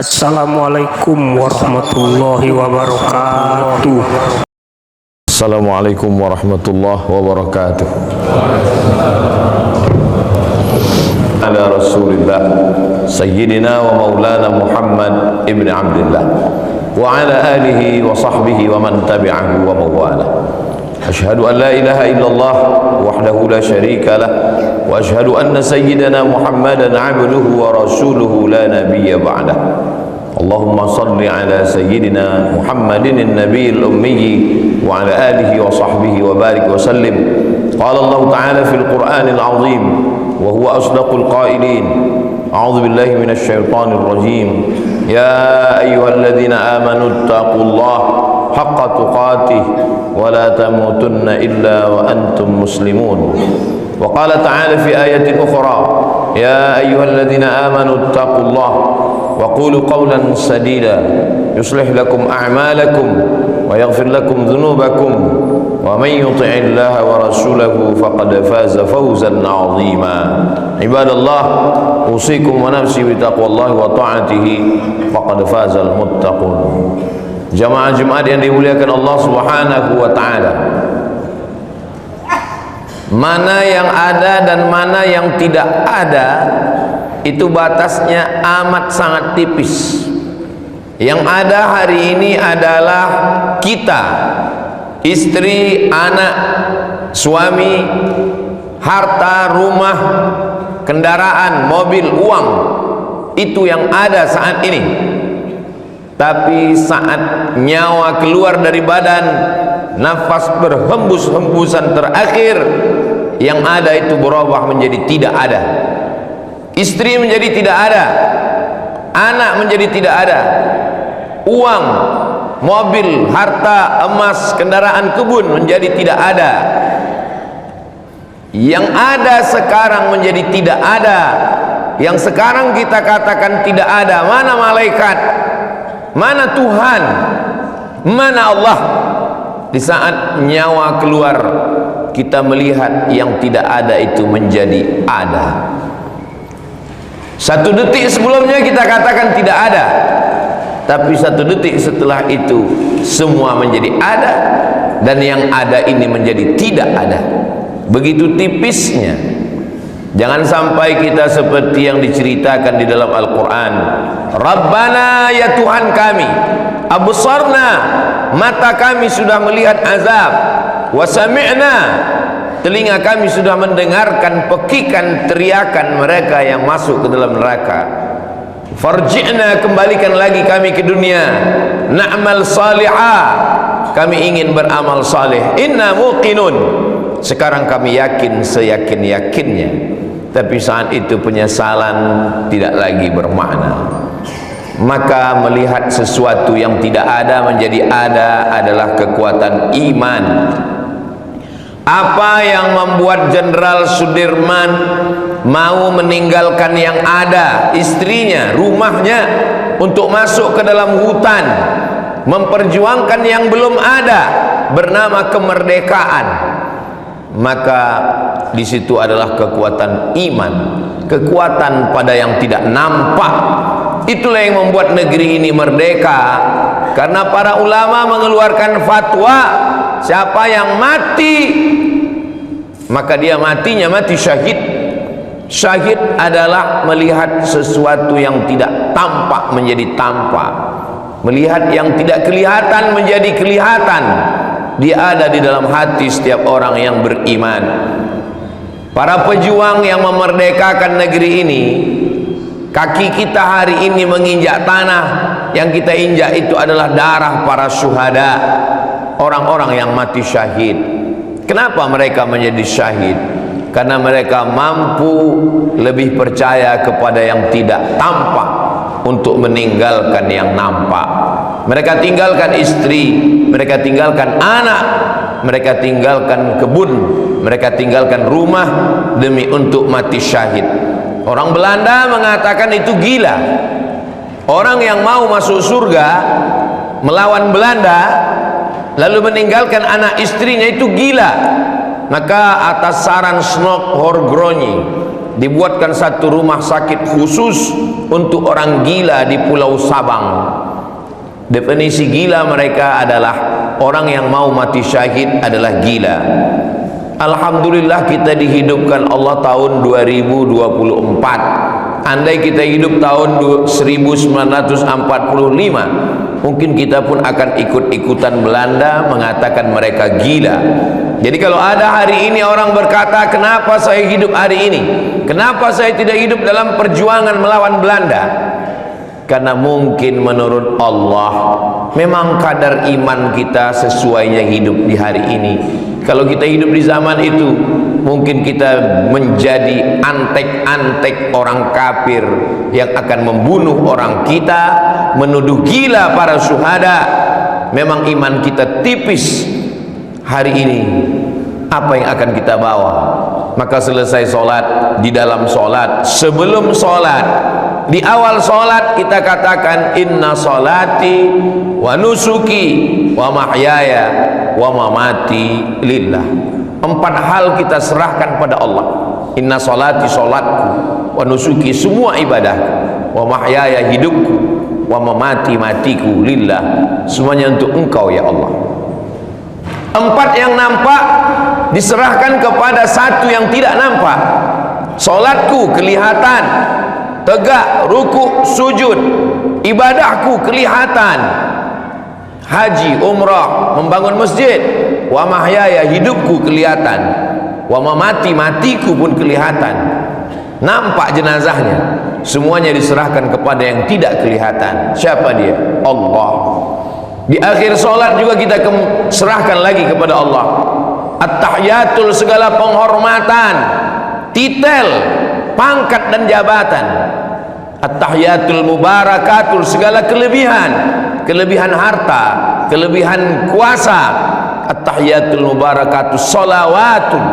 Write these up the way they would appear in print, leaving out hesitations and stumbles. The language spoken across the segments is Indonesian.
Assalamualaikum warahmatullahi wabarakatuh. Assalamualaikum warahmatullahi wabarakatuh. Ala Rasulillah Sayyidina wa Maulana Muhammad ibn Abdullah wa ala alihi wa sahbihi wa man tabi'ahu wa mawala. Ashhadu an la ilaha illallah wahdahu la syarika lah wa ashhadu anna sayyidana Muhammadan abduhu wa rasuluhu la nabiyya ba'dah. Allahumma salli ala sayyidina Muhammadin an-nabiyil ummi wa ala alihi wa sahbihi wa barik wa sallim. Qala Allah ta'ala fil Qur'anil 'azim wa huwa asdaqul qailin. A'udzu billahi minasy syaithanir rajim. Ya ayyuhalladzina amanu taqullaha haqqa tuqatih wa la tamutunna illa wa antum muslimun. Wa qala ta'ala fi ayatin ukhra, ya ayyuhalladzina amanu taqullaha wa qulu qawlan sadida yuslih lakum a'malakum wa yaghfir lakum dhunubakum wa man yuti'illaha wa rasulahu faqad faza fawzan 'azima. Ibadallah, usikum wa nafsi bi taqwallahi wa ta'atihi faqad fazal muttaqun. Jamaah Jumat yang dimuliakan Allah Subhanahu wa taala, mana yang ada dan mana yang tidak ada itu batasnya amat sangat tipis. Yang ada hari ini adalah kita, istri, anak, suami, harta, rumah, kendaraan, mobil, uang. Itu yang ada saat ini. Tapi saat nyawa keluar dari badan, nafas berhembus-hembusan terakhir, yang ada itu berubah menjadi tidak ada. Istri menjadi tidak ada, anak menjadi tidak ada, uang, mobil, harta, emas, kendaraan, kebun menjadi tidak ada. Yang ada sekarang menjadi tidak ada. Yang sekarang kita katakan tidak ada. Mana malaikat? Mana Tuhan? Mana Allah? Di saat nyawa keluar, kita melihat yang tidak ada itu menjadi ada. Satu detik sebelumnya kita katakan tidak ada, tapi satu detik setelah itu semua menjadi ada, dan yang ada ini menjadi tidak ada. Begitu tipisnya. Jangan sampai kita seperti yang diceritakan di dalam Al-Quran. Rabbana, ya Tuhan kami, absarna, mata kami sudah melihat azab, wa sami'na, telinga kami sudah mendengarkan pekikan teriakan mereka yang masuk ke dalam neraka. Farji'na, kembalikan lagi kami ke dunia, na'mal salihah, kami ingin beramal saleh. Inna muqinun, sekarang kami yakin seyakin-yakinnya. Tapi saat itu penyesalan tidak lagi bermakna. Maka melihat sesuatu yang tidak ada menjadi ada adalah kekuatan iman. Apa yang membuat Jenderal Sudirman mau meninggalkan yang ada, istrinya, rumahnya, untuk masuk ke dalam hutan, memperjuangkan yang belum ada, bernama kemerdekaan? Maka di situ adalah kekuatan iman, kekuatan pada yang tidak nampak. Itulah yang membuat negeri ini merdeka, karena para ulama mengeluarkan fatwa, siapa yang mati maka dia matinya mati syahid. Syahid adalah melihat sesuatu yang tidak tampak menjadi tampak, melihat yang tidak kelihatan menjadi kelihatan. Dia ada di dalam hati setiap orang yang beriman. Para pejuang yang memerdekakan negeri ini, kaki kita hari ini menginjak tanah, yang kita injak itu adalah darah para syuhada, orang-orang yang mati syahid. Kenapa mereka menjadi syahid? Karena mereka mampu lebih percaya kepada yang tidak tampak untuk meninggalkan yang nampak. Mereka tinggalkan istri, mereka tinggalkan anak, mereka tinggalkan kebun, mereka tinggalkan rumah demi untuk mati syahid. Orang Belanda mengatakan itu gila. Orang yang mau masuk surga melawan Belanda lalu meninggalkan anak istrinya itu gila. Maka atas saran Snok Horgroni, dibuatkan satu rumah sakit khusus untuk orang gila di Pulau Sabang. Definisi gila mereka adalah orang yang mau mati syahid adalah gila. Alhamdulillah kita dihidupkan Allah tahun 2024. Andai kita hidup tahun 1945, mungkin kita pun akan ikut-ikutan Belanda mengatakan mereka gila. Jadi kalau ada hari ini orang berkata, kenapa saya hidup hari ini, kenapa saya tidak hidup dalam perjuangan melawan Belanda? Karena mungkin menurut Allah memang kadar iman kita sesuainya hidup di hari ini. Kalau kita hidup di zaman itu, mungkin kita menjadi antek-antek orang kafir yang akan membunuh orang kita, menuduh gila para syuhada. Memang iman kita tipis. Hari ini apa yang akan kita bawa? Maka selesai sholat, di dalam sholat, sebelum sholat, di awal sholat kita katakan inna sholati wa nusuki wa mahyaya wa mamati lillah. 4 hal kita serahkan pada Allah. Inna sholati, sholatku, wa nusuki, semua ibadah, wa mahyaya, hidupku, wa mamati, matiku, lillah, semuanya untuk Engkau ya Allah. 4 yang nampak diserahkan kepada satu yang tidak nampak. Sholatku kelihatan, tegak, ruku, sujud. Ibadahku kelihatan, haji, umrah, membangun masjid. Wa mahyaya, hidupku kelihatan. Wa mamati, matiku pun kelihatan. Nampak jenazahnya. Semuanya diserahkan kepada yang tidak kelihatan. Siapa dia? Allah. Di akhir solat juga kita serahkan lagi kepada Allah. At-tahiyatul, segala penghormatan, titel, pangkat dan jabatan. At-tahiyatul mubarakatul, segala kelebihan, kelebihan harta, kelebihan kuasa. At-tahiyatul mubarakatus sholawatun,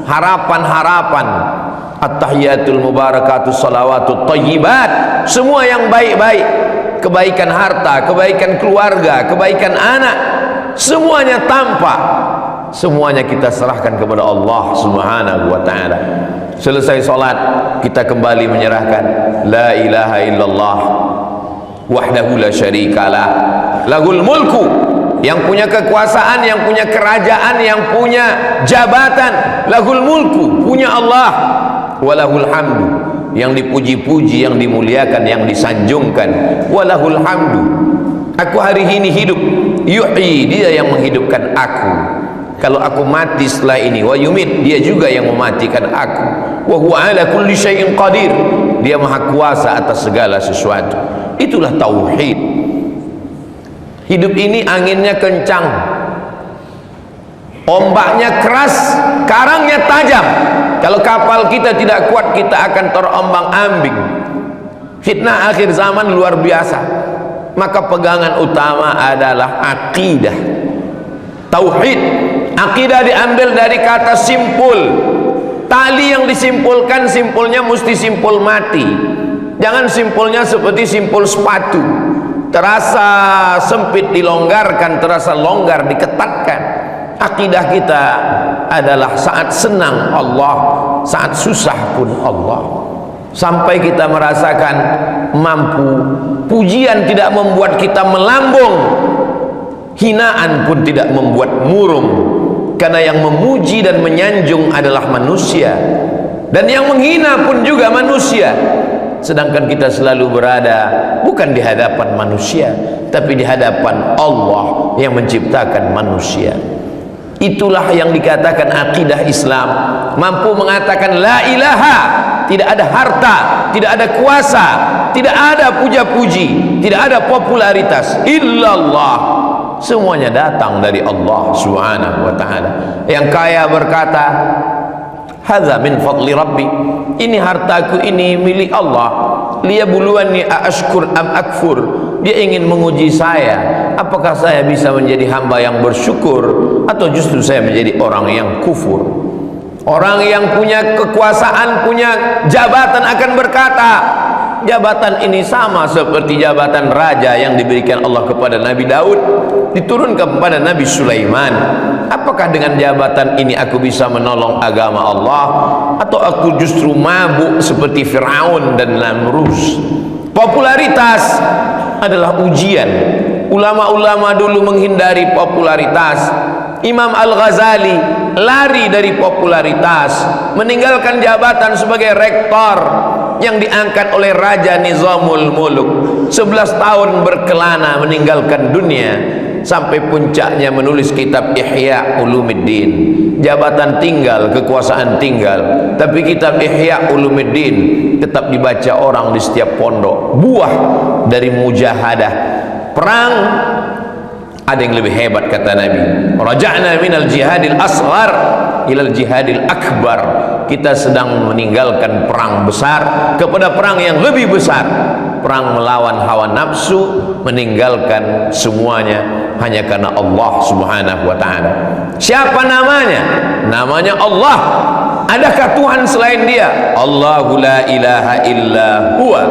harapan-harapan. At-tahiyatul mubarakatus sholawatut thayyibat, semua yang baik-baik. Kebaikan harta, kebaikan keluarga, kebaikan anak, semuanya tampak. Semuanya kita serahkan kepada Allah Subhanahu wa ta'ala. Selesai solat, kita kembali menyerahkan la ilaha illallah wahdahu la syarikalah lahul mulku, yang punya kekuasaan, yang punya kerajaan, yang punya jabatan. Lahul mulku, punya Allah. Walahul hamdu, yang dipuji-puji, yang dimuliakan, yang disanjungkan. Walahul hamdu, aku hari ini hidup. Yuhyi, dia yang menghidupkan aku. Kalau aku mati setelah ini, wa yumit, dia juga yang mematikan aku. Wa huwa ala kulli syai'in qadir, dia maha kuasa atas segala sesuatu. Itulah tauhid. Hidup ini anginnya kencang, ombaknya keras, karangnya tajam. Kalau kapal kita tidak kuat, kita akan terombang-ambing. Fitnah akhir zaman luar biasa. Maka pegangan utama adalah akidah, tauhid. Akidah diambil dari kata simpul. Tali yang disimpulkan, simpulnya mesti simpul mati. Jangan simpulnya seperti simpul sepatu, terasa sempit dilonggarkan, terasa longgar diketatkan. Akidah kita adalah saat senang Allah, saat susah pun Allah. Sampai kita merasakan mampu. Pujian tidak membuat kita melambung, hinaan pun tidak membuat murung. Karena yang memuji dan menyanjung adalah manusia, dan yang menghina pun juga manusia. Sedangkan kita selalu berada bukan di hadapan manusia, tapi di hadapan Allah yang menciptakan manusia. Itulah yang dikatakan akidah Islam. Mampu mengatakan la ilaha, tidak ada harta, tidak ada kuasa, tidak ada puja-puji, tidak ada popularitas, illallah. Semuanya datang dari Allah Subhanahu wa ta'ala. Yang kaya berkata, hadza min fadli rabbi, ini hartaku, ini milik Allah. Liyabluwanni aashkur am akfur, dia ingin menguji saya, apakah saya bisa menjadi hamba yang bersyukur atau justru saya menjadi orang yang kufur. Orang yang punya kekuasaan, punya jabatan akan berkata, jabatan ini sama seperti jabatan raja yang diberikan Allah kepada Nabi Daud, diturunkan kepada Nabi Sulaiman. Apakah dengan jabatan ini aku bisa menolong agama Allah, atau aku justru mabuk seperti Fir'aun dan Namrus? Popularitas adalah ujian. Ulama-ulama dulu menghindari popularitas. Imam Al-Ghazali lari dari popularitas, meninggalkan jabatan sebagai rektor yang diangkat oleh Raja Nizamul Muluk. 11 tahun berkelana meninggalkan dunia, sampai puncaknya menulis kitab Ihya Ulumuddin. Jabatan tinggal, kekuasaan tinggal, tapi kitab Ihya Ulumuddin tetap dibaca orang di setiap pondok. Buah dari mujahadah perang. Ada yang lebih hebat, kata Nabi, raja'na minal jihadil asghar ilal jihadil akbar. Kita sedang meninggalkan perang besar kepada perang yang lebih besar, perang melawan hawa nafsu, meninggalkan semuanya hanya karena Allah Subhanahu wa ta'ala. Siapa namanya? Namanya Allah. Adakah Tuhan selain Dia? Allahu la ilaha illa huwa.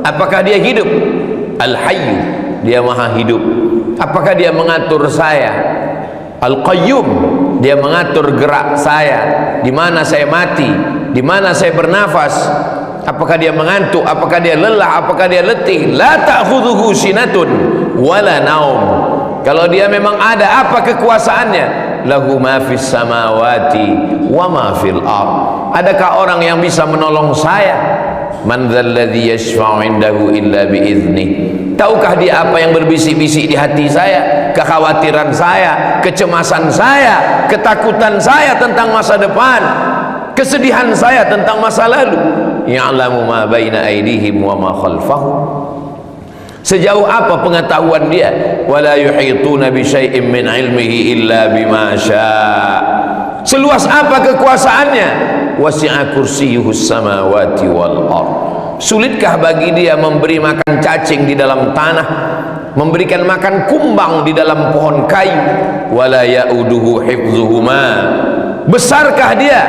Apakah Dia hidup? Al-Hayyu, Dia maha hidup. Apakah Dia mengatur saya? Al-Qayyum, Dia mengatur gerak saya, di mana saya mati, di mana saya bernafas. Apakah Dia mengantuk? Apakah Dia lelah? Apakah Dia letih? La ta'khudhuhu sinatun wala naum. Kalau Dia memang ada, apa kekuasaannya? Lahu ma fis samawati wa ma fil ard. Adakah orang yang bisa menolong saya? Man dzalladzi yashfa'u 'indahu illa bi'idznih. Tahukah Dia apa yang berbisik-bisik di hati saya? Kekhawatiran saya, kecemasan saya, ketakutan saya tentang masa depan, kesedihan saya tentang masa lalu. Ya'lamu ma baina aydihim wa ma khalfahum. Sejauh apa pengetahuan Dia? Wala yuhituna bi syai'in min 'ilmihi illa bima syaa. Seluas apa kekuasaannya? Wasi'a kursiyyuhus samawati wal ardh. Sulitkah bagi Dia memberi makan cacing di dalam tanah, memberikan makan kumbang di dalam pohon kayu? Wala ya'uduhu hifdzuhuma. Besarkah Dia?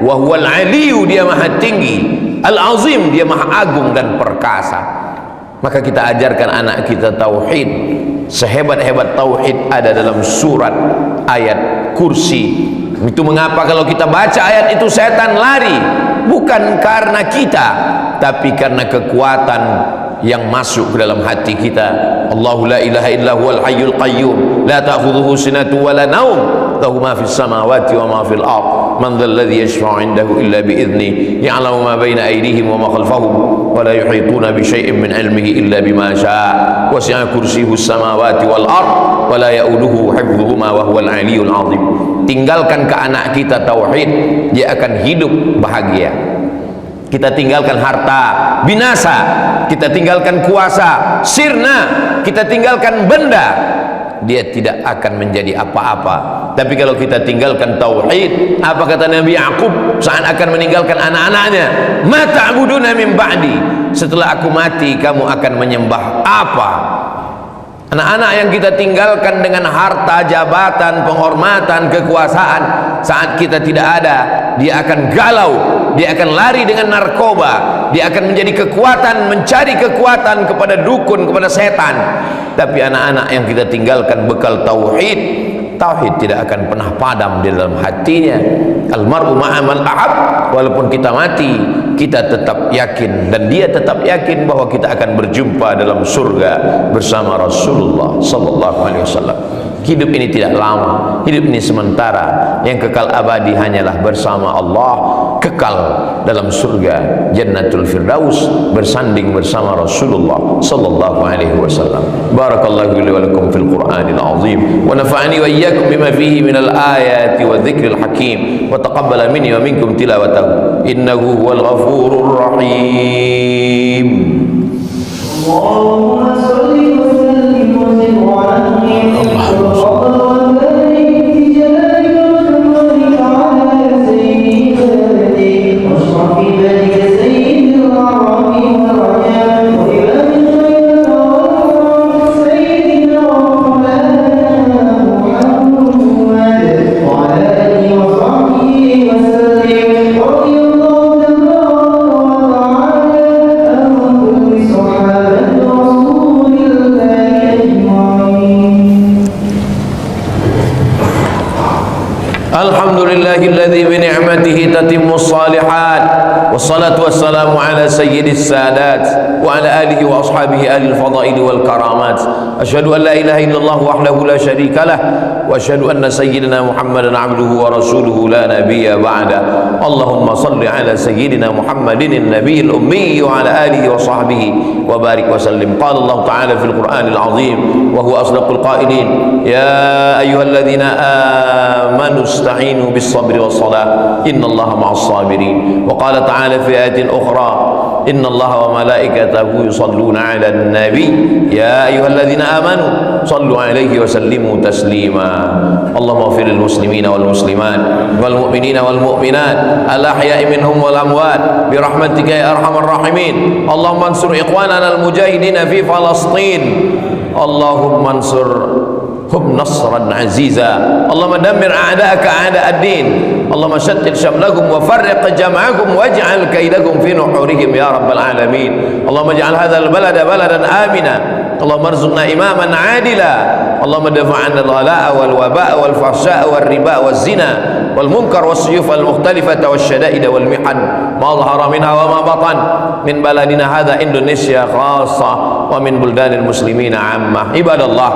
Wa huwal 'aliyyu, Dia maha tinggi. Al-azim, Dia maha agung dan perkasa. Maka kita ajarkan anak kita tauhid. Sehebat-hebat tauhid ada dalam surat ayat kursi. Itu mengapa kalau kita baca ayat itu setan lari, bukan karena kita, tapi karena kekuatan yang masuk ke dalam hati kita. Allahu la ilaha illa huwal hayyul qayyum la ta'khudhuhu sinatun wa la naum lahu ma fis samawati wa ma fil ard man dhal ladzi yashfa'u 'indahu illa bi idzni ya'lamu ma baina aydihim wa ma khalfahum wa la yuhituna bi syai'in min 'ilmihi illa bima syaa wasi'a kursiyyuhus samawati wal ard wa la ya'uduhu hifdhuhuma wa huwal 'aliyyul 'azim. Tinggalkan ke anak kita tauhid, dia akan hidup bahagia. Kita tinggalkan harta, binasa. Kita tinggalkan kuasa, sirna. Kita tinggalkan benda, dia tidak akan menjadi apa-apa. Tapi kalau kita tinggalkan tauhid, apa kata Nabi Yaqub saat akan meninggalkan anak-anaknya? Ma ta'buduna min ba'di. Setelah aku mati, kamu akan menyembah apa? Anak-anak yang kita tinggalkan dengan harta, jabatan, penghormatan, kekuasaan, saat kita tidak ada, dia akan galau, dia akan lari dengan narkoba, dia akan menjadi kekuatan, mencari kekuatan kepada dukun, kepada setan. Tapi anak-anak yang kita tinggalkan bekal tauhid, tauhid tidak akan pernah padam di dalam hatinya. Almar'u ma'a man ahab. Walaupun kita mati, kita tetap yakin, dan dia tetap yakin bahwa kita akan berjumpa dalam surga bersama Rasulullah sallallahu alaihi wasallam. Hidup ini tidak lama, hidup ini sementara. Yang kekal abadi hanyalah bersama Allah, kekal dalam surga Jannatul Firdaus, bersanding bersama Rasulullah sallallahu alaihi wasallam. Barakallahu li wa lakum fil Qur'anil azim wa nafa'ani wa iyyakum bima fihi minal ayati wa dzikril hakim wa taqabbala minni wa minkum tilawatahu innahu huwal ghafurur rahim. Allahumma shalli wa sallim wa zid wa anim. alhamdulillahilladzi bi ni'matihi tatimmus shalihat. Wassalatu wassalamu ala sayyidis sadat wa ala alihi wa ashabihi alil fadail wal karamat. Asyhadu an la ilaha illallah wahdahu la syarika lah wa asyhadu anna sayyidina Muhammadan abduhu wa rasuluhu la nabiyya ba'da. Allahumma salli ala sayyidina Muhammadin nabiyil ummi wa ala alihi wa sahbihi wa barik wa sallim. Qala Allah ta'ala fil Qur'anil azim wa huwa asdaqul qailin, ya ayyuhalladzina amanu ista'inu bis sabri was salah innallaha ma'as sabirin. Wa qala ta'ala fi ayatin ukhra, innallaha wa malaikatahu yusalluna 'alan nabi ya ayyuhalladzina amanu sallu 'alaihi wa sallimu taslima. Allahumma ighfir lil muslimina wal muslimat wal mu'minina wal mu'minat al ahya'i minhum wal amwat bi rahmatika ya arhamar rahimin. Allahumma ansur ikhwanana al mujahidin fi Falastin. Allahumma ansurhum nasran aziza. Allahumma dammir a'da'aka a'da'ad din. Allahumma shattit shamlahum wa farriq jam'ahum waj'al kaidahum fi nuhurihim ya rabbal alamin. Allahumma ij'al hadzal balada baladan amina. Allahumma arzuqna imaman adila. Allahumma dafa'anna al-ghalaa'a wal wabaa'a wal fahsyaa'a wal ribaa'a waz zina wal munkar was suyuf al mukhtalifata wasyada'id wal mihan ma dhahara minha wa ma batan min baladina hadha Indonesia khassa wa min buldanil muslimina 'ammah. Ibadallah,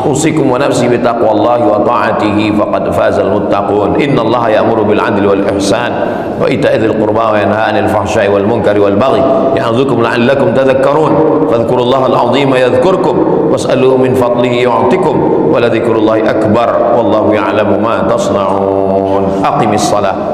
usikum wa nafsi bi taqwallahi wa ta'atihi faqad fazal muttaqun. Innallaha ya'muru bil 'adli wal ihsan wa ita'i dzil qurba wa yanha 'anil fahsya'i wal munkari wal baghi ya'idzukum la'allakum tadhakkarun. Fadhkurullaha al-'azima yadhkurkum was'aluhu min fadlihi yu'tikum wa la dzikrullahi akbar wallahu ya'lamu ma tasna'un. Aqimis salah.